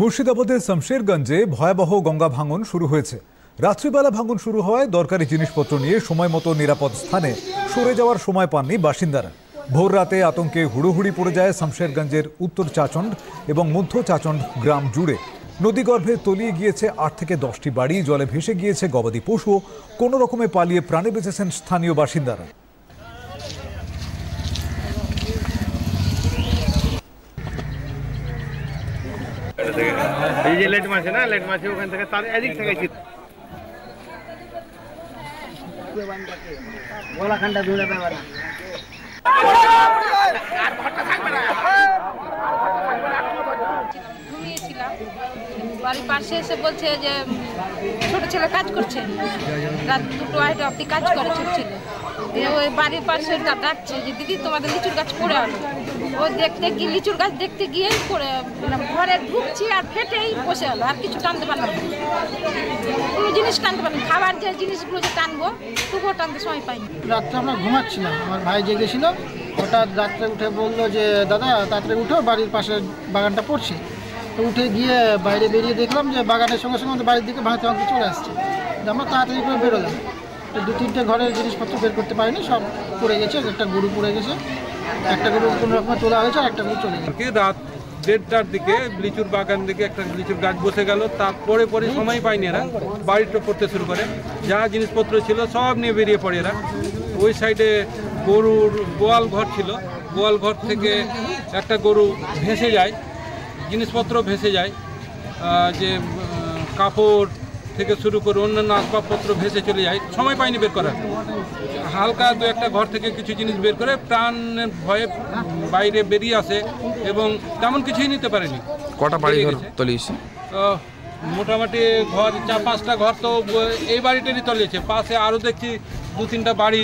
মুর্শিদাবাদের শমশেরগঞ্জে ভয়াবহ গঙ্গা ভাঙন শুরু হয়েছে। রাত্রিবেলা ভাঙন শুরু হওয়ায় দরকারি জিনিসপত্র নিয়ে সময় মতো নিরাপদ স্থানে সরে যাওয়ার সময় পাননি বাসিন্দারা। ভোর রাতে আতঙ্কে হুড়োহুড়ি পড়ে যায় শমশেরগঞ্জের উত্তর চাচণ্ড এবং মধ্য চাচণ্ড গ্রাম জুড়ে। নদীগর্ভে তলিয়ে গিয়েছে ৮ থেকে ১০টি বাড়ি, জলে ভেসে গিয়েছে গবাদি পশু। কোনো রকমে পালিয়ে প্রাণে বেঁচেছেন স্থানীয় বাসিন্দারা। এই যে লেট মাছে না, লেট মাছে ওখান থেকে তার এদিক থেকে গোলাখানটা দূরে পাবে না। বাড়ির পাশে এসে বলছে যে ছোট ছেলে কাজ করছে, রাত 2টা অব্দি কাজ করে ছোট ছেলে। ওই বাড়ির পাশে ডাকছে যে দিদি তোমাদের লিচুর গাছ পড়ে আলো। ও দেখতে গিয়ে লিচুর গাছ দেখতে গিয়েই পড়ে ঘরে ঢুকছি আর ফেটেই বসে হলো, আর কিছু টানতে পারলাম না, কোনো জিনিস টানতে পারলাম। খাবার যে জিনিসগুলো যে টানবো তবুও টানতে সময় পাইনি। রাত্রে আমরা ঘুমাচ্ছিলাম, আমার ভাই জেগেছিল, হঠাৎ রাত্রে উঠে বললো যে দাদা তাড়াতাড়ি উঠো, বাড়ির পাশে বাগানটা পড়ছে। তো উঠে গিয়ে বাইরে বেরিয়ে দেখলাম যে বাগানের সঙ্গে সঙ্গে আমাদের বাড়ির দিকে ভাঙতে ভাঙতে চলে আসছে। আমরা তাড়াতাড়ি করে বেরোলাম, তো 2-3টে ঘরের জিনিসপত্র বের করতে পারিনি, সব পড়ে গেছে। একটা গরু পড়ে গেছে, একটা গরু কোনো রকমে তোলা হয়েছে, আর একটা গরু চলে গেছে। রাত 1:30টার দিকে লিচুর বাগান দিকে একটা লিচুর গাছ বসে গেল। তারপরে সময় পায়নি, এরা বাড়িটা পড়তে শুরু করে, যা জিনিসপত্র ছিল সব নিয়ে বেরিয়ে পড়ে এরা। ওই সাইডে গরুর গোয়াল ঘর ছিল, গোয়াল ঘর থেকে একটা গরু ভেসে যায়, জিনিসপত্র ভেসে যায়, যে কাপড় থেকে শুরু করে অন্যান্য আসবাবপত্র ভেসে চলে যায়। সময় পাইনি বের করার। হালকা 2-একটা ঘর থেকে কিছু জিনিস বের করে প্রাণের ভয়ে বাইরে বেরিয়ে আসে এবং তেমন কিছুই নিতে পারেনি। কটা বাড়ি ঘর তলিয়েছে? মোটামুটি ঘর 4-5টা ঘর তো এই বাড়িটারই তলিয়েছে। পাশে আরও দেখছি 2-3টা বাড়ি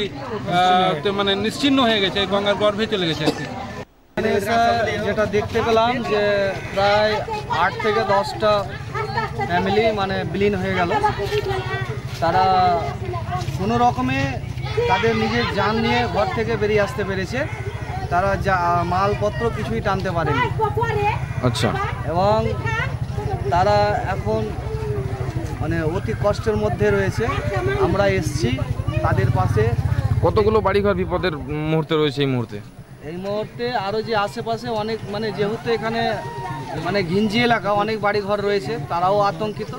মানে নিশ্চিহ্ন হয়ে গেছে, গঙ্গার গর্ভে চলে গেছে আর কি। যেটা দেখতে পেলাম যে প্রায় 8 থেকে 10টা ফ্যামিলি মানে বিলীন হয়ে গেল। তারা কোনো রকমে তাদের নিজের জান নিয়ে ঘর থেকে বেরিয়ে আসতে পেরেছে। তারা যা মালপত্র কিছুই টানতে পারেনি। আচ্ছা। এবং তারা এখন মানে অতি কষ্টের মধ্যে রয়েছে। আমরা এসছি তাদের পাশে। কতগুলো বাড়িঘর বিপদের মুহূর্তে রয়েছে এই মুহূর্তে? এই মুহূর্তে আরও যে আশেপাশে অনেক মানে যেহেতু এখানে মানে ঘিঞ্জি এলাকা, অনেক বাড়িঘর রয়েছে, তারাও আতঙ্কিত।